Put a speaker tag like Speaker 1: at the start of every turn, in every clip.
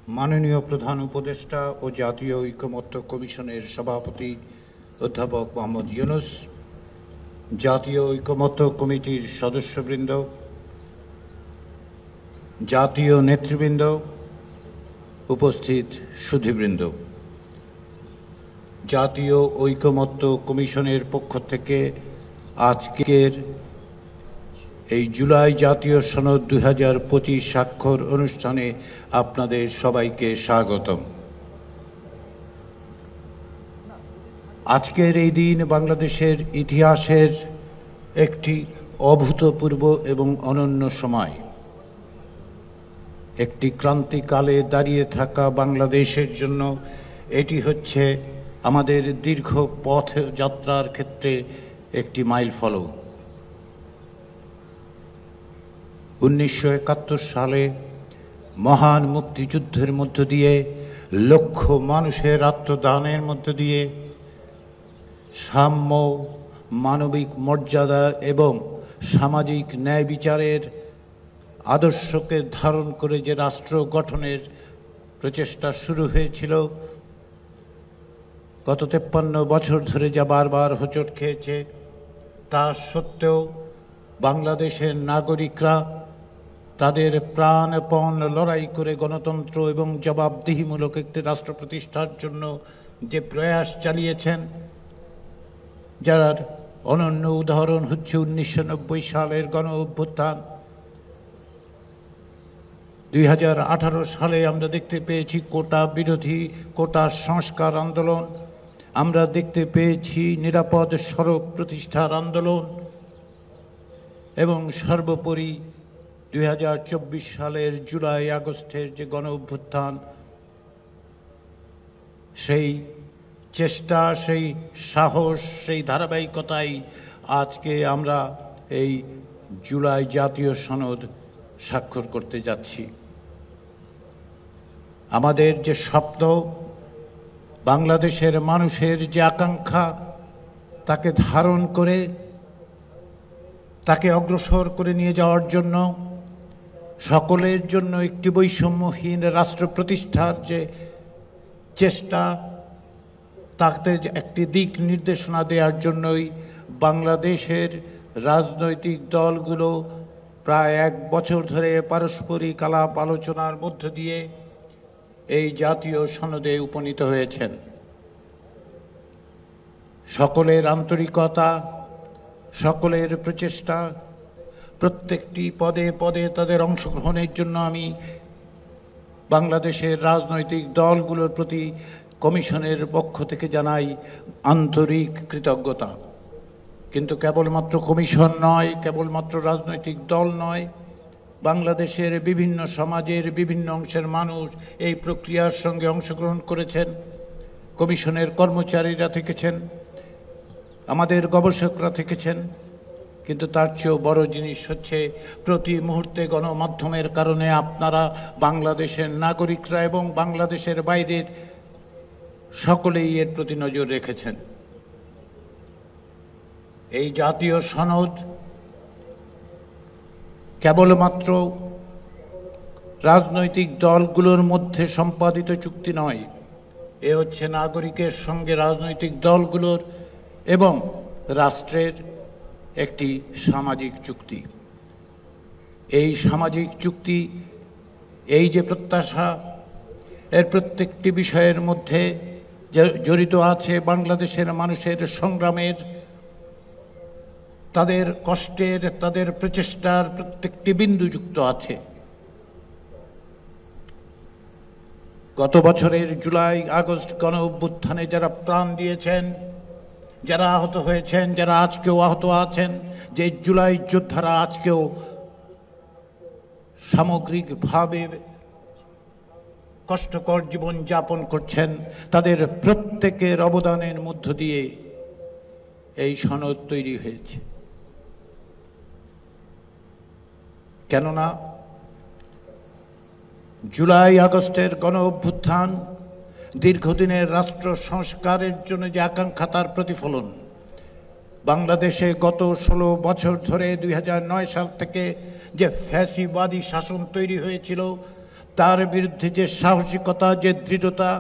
Speaker 1: মাননীয় প্রধান উপদেষ্টা ও জাতীয় ঐকমত্য কমিশনের সভাপতি অধ্যাপক মোহাম্মদ ইউনূস, জাতীয় ঐকমত্য কমিটির সদস্যবৃন্দ, জাতীয় নেতৃবৃন্দ, উপস্থিত সুধীবৃন্দ, জাতীয় ঐকমত্য কমিশনের পক্ষ থেকে আজকের এই জুলাই জাতীয় সনদ 2025 স্বাক্ষর অনুষ্ঠানে আপনাদের সবাইকে স্বাগতম। আজকের এই দিন বাংলাদেশের ইতিহাসের একটি অভূতপূর্ব এবং অনন্য সময়। একটি ক্রান্তিকালে দাঁড়িয়ে থাকা বাংলাদেশের জন্য এটি হচ্ছে আমাদের দীর্ঘ পথ যাত্রার ক্ষেত্রে একটি মাইলফলক। 1971 সালে মহান মুক্তিযুদ্ধের মধ্য দিয়ে, লক্ষ মানুষের আত্মদানের মধ্য দিয়ে সাম্য, মানবিক মর্যাদা এবং সামাজিক ন্যায় বিচারের আদর্শকে ধারণ করে যে রাষ্ট্র গঠনের প্রচেষ্টা শুরু হয়েছিল, গত 53 বছর ধরে যা বারবার হোঁচট খেয়েছে, তা সত্ত্বেও বাংলাদেশের নাগরিকরা তাদের প্রাণপণ লড়াই করে গণতন্ত্র এবং জবাবদিহিমূলক একটি রাষ্ট্র প্রতিষ্ঠার জন্য যে প্রয়াস চালিয়েছেন, যার অনন্য উদাহরণ হচ্ছে 1990 সালের গণ অভ্যুত্থান। 2018 সালে আমরা দেখতে পেয়েছি কোটা বিরোধী, কোটা সংস্কার আন্দোলন, আমরা দেখতে পেয়েছি নিরাপদ সড়ক প্রতিষ্ঠার আন্দোলন এবং সর্বোপরি 2024 সালের জুলাই আগস্টের যে গণ অভ্যুত্থান, সেই চেষ্টা, সেই সাহস, সেই ধারাবাহিকতাই আজকে আমরা এই জুলাই জাতীয় সনদ স্বাক্ষর করতে যাচ্ছি। আমাদের যে স্বপ্ন, বাংলাদেশের মানুষের যে আকাঙ্ক্ষা, তাকে ধারণ করে তাকে অগ্রসর করে নিয়ে যাওয়ার জন্য, সকলের জন্য একটি বৈষম্যহীন রাষ্ট্র প্রতিষ্ঠার যে চেষ্টা, তাতে একটি দিক নির্দেশনা দেওয়ার জন্যই বাংলাদেশের রাজনৈতিক দলগুলো প্রায় 1 বছর ধরে পারস্পরিক আলাপ আলোচনার মধ্য দিয়ে এই জাতীয় সনদে উপনীত হয়েছেন। সকলের আন্তরিকতা, সকলের প্রচেষ্টা, প্রত্যেকটি পদে পদে তাদের অংশগ্রহণের জন্য আমি বাংলাদেশের রাজনৈতিক দলগুলোর প্রতি কমিশনের পক্ষ থেকে জানাই আন্তরিক কৃতজ্ঞতা। কিন্তু কেবলমাত্র কমিশন নয়, কেবলমাত্র রাজনৈতিক দল নয়, বাংলাদেশের বিভিন্ন সমাজের বিভিন্ন অংশের মানুষ এই প্রক্রিয়ার সঙ্গে অংশগ্রহণ করেছেন। কমিশনের কর্মচারীরা থেকেছেন, আমাদের গবেষকরা থেকেছেন, কিন্তু তার চেয়েও বড় জিনিস হচ্ছে প্রতি মুহূর্তে গণমাধ্যমের কারণে আপনারা, বাংলাদেশের নাগরিকরা এবং বাংলাদেশের বাইরের সকলেই এর প্রতি নজর রেখেছেন। এই জাতীয় সনদ কেবলমাত্র রাজনৈতিক দলগুলোর মধ্যে সম্পাদিত চুক্তি নয়, এ হচ্ছে নাগরিকের সঙ্গে রাজনৈতিক দলগুলোর এবং রাষ্ট্রের একটি সামাজিক চুক্তি। এই সামাজিক চুক্তি, এই যে প্রত্যাশা, এর প্রত্যেকটি বিষয়ের মধ্যে জড়িত আছে বাংলাদেশের মানুষের সংগ্রামের, তাদের কষ্টের, তাদের প্রচেষ্টার প্রত্যেকটি বিন্দু যুক্ত আছে। গত বছরের জুলাই আগস্ট গণ অভ্যুত্থানে যারা প্রাণ দিয়েছেন, যারা আহত হয়েছেন, যারা আজকেও আহত আছেন, যে জুলাই যোদ্ধারা আজকেও সামগ্রিকভাবে কষ্টকর জীবন যাপন করছেন, তাদের প্রত্যেকের অবদানের মধ্য দিয়ে এই সনদ তৈরি হয়েছে। কেননা জুলাই আগস্টের গণ অভ্যুত্থান দীর্ঘদিনের রাষ্ট্র সংস্কারের জন্য যে আকাঙ্ক্ষা, তার প্রতিফলন। বাংলাদেশে গত 16 বছর ধরে 2009 সাল থেকে যে ফ্যাসিবাদী শাসন তৈরি হয়েছিল, তার বিরুদ্ধে যে সাহসিকতা, যে দৃঢ়তা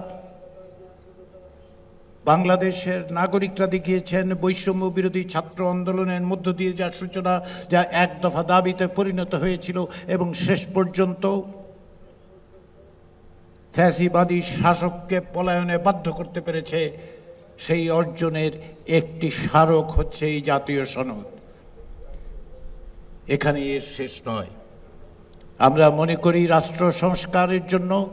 Speaker 1: বাংলাদেশের নাগরিকরা দেখিয়েছেন, বৈষম্য বিরোধী ছাত্র আন্দোলনের মধ্য দিয়ে যার সূচনা, যা এক দফা দাবিতে পরিণত হয়েছিল এবং শেষ পর্যন্ত ফ্যাসিবাদী শাসককে পলায়নে বাধ্য করতে পেরেছে, সেই অর্জনের একটি স্মারক হচ্ছে এই জাতীয় সনদ। এখানে এর শেষ নয়। আমরা মনে করি রাষ্ট্র সংস্কারের জন্য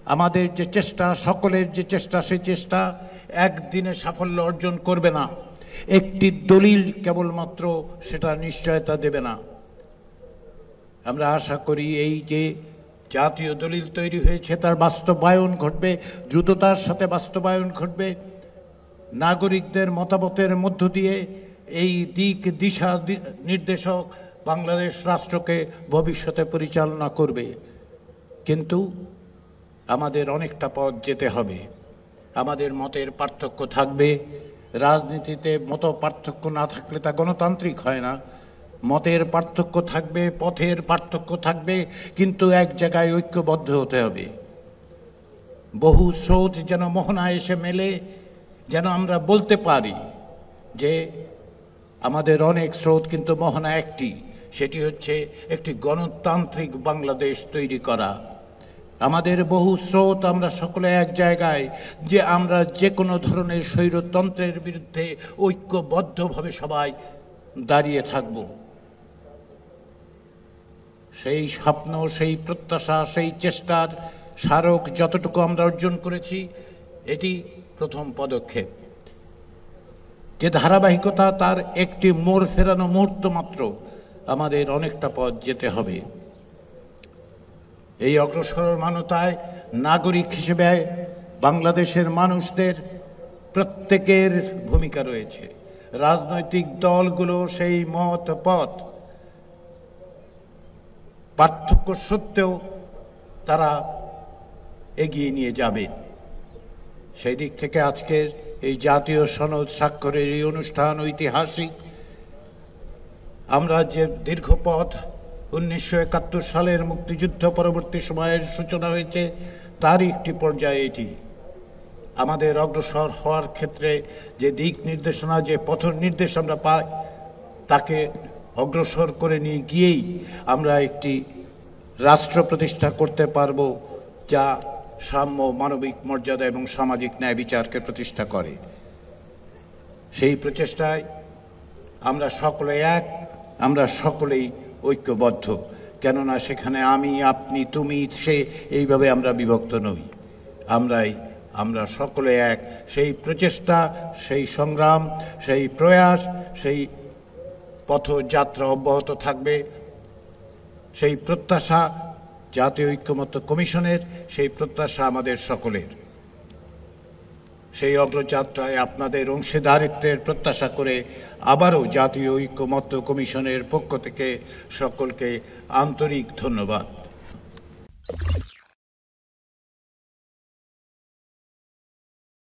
Speaker 1: আমাদের যে চেষ্টা, সকলের যে চেষ্টা, সেই চেষ্টা একদিনে সাফল্য অর্জন করবে না। একটি দলিল কেবলমাত্র সেটা নিশ্চয়তা দেবে না। আমরা আশা করি এই যে জাতীয় দলিল তৈরি হয়েছে তার বাস্তবায়ন ঘটবে, দ্রুততার সাথে বাস্তবায়ন ঘটবে। নাগরিকদের মতামতের মধ্য দিয়ে এই দিক দিশা নির্দেশক বাংলাদেশ রাষ্ট্রকে ভবিষ্যতে পরিচালনা করবে। কিন্তু আমাদের অনেকটা পথ যেতে হবে। আমাদের মতের পার্থক্য থাকবে। রাজনীতিতে মত পার্থক্য না থাকলে তা গণতান্ত্রিক হয় না। মতের পার্থক্য থাকবে, পথের পার্থক্য থাকবে, কিন্তু এক জায়গায় ঐক্যবদ্ধ হতে হবে। বহু স্রোত যেন মোহনায় এসে মেলে, যেন আমরা বলতে পারি যে আমাদের অনেক স্রোত কিন্তু মোহনা একটি, সেটি হচ্ছে একটি গণতান্ত্রিক বাংলাদেশ তৈরি করা। আমাদের বহু স্রোত, আমরা সকলে এক জায়গায় যে আমরা যে কোনো ধরনের স্বৈরতন্ত্রের বিরুদ্ধে ঐক্যবদ্ধভাবে সবাই দাঁড়িয়ে থাকব। সেই স্বপ্ন, সেই প্রত্যাশা, সেই চেষ্টার স্মারক যতটুকু আমরা অর্জন করেছি, এটি প্রথম পদক্ষেপ। যে ধারাবাহিকতা, তার একটি মোড় ফেরানো মুহূর্ত মাত্র। আমাদের অনেকটা পথ যেতে হবে। এই অগ্রসরমানতায় নাগরিক হিসেবে বাংলাদেশের মানুষদের প্রত্যেকের ভূমিকা রয়েছে। রাজনৈতিক দলগুলো সেই মত পথ পার্থক্য সত্ত্বেও তারা এগিয়ে নিয়ে যাবে। সেই দিক থেকে আজকের এই জাতীয় সনদ স্বাক্ষরের এই অনুষ্ঠান ঐতিহাসিক। আমরা যে দীর্ঘ পথ 1971 সালের মুক্তিযুদ্ধ পরবর্তী সময়ের সূচনা হয়েছে, তারই একটি পর্যায়ে এটি। আমাদের অগ্রসর হওয়ার ক্ষেত্রে যে দিক নির্দেশনা, যে পথ নির্দেশ আমরা পাই, তাকে অগ্রসর করে নিয়ে গিয়েই আমরা একটি রাষ্ট্র প্রতিষ্ঠা করতে পারব, যা সাম্য, মানবিক মর্যাদা এবং সামাজিক ন্যায় বিচারকে প্রতিষ্ঠা করে। সেই প্রচেষ্টায় আমরা সকলে এক, আমরা সকলেই ঐক্যবদ্ধ। কেননা সেখানে আমি, আপনি, তুমি, সে, এইভাবে আমরা বিভক্ত নই। আমরা সকলে এক। সেই প্রচেষ্টা, সেই সংগ্রাম, সেই প্রয়াস, সেই পথযাত্রা অব্যাহত থাকবে। সেই প্রত্যাশা জাতীয় ঐক্যমত্য কমিশনের, সেই প্রত্যাশা আমাদের সকলের। সেই অগ্রযাত্রায় আপনাদের অংশীদারিত্বের প্রত্যাশা করে আবারও জাতীয় ঐক্যমত্য কমিশনের পক্ষ থেকে সকলকে আন্তরিক ধন্যবাদ।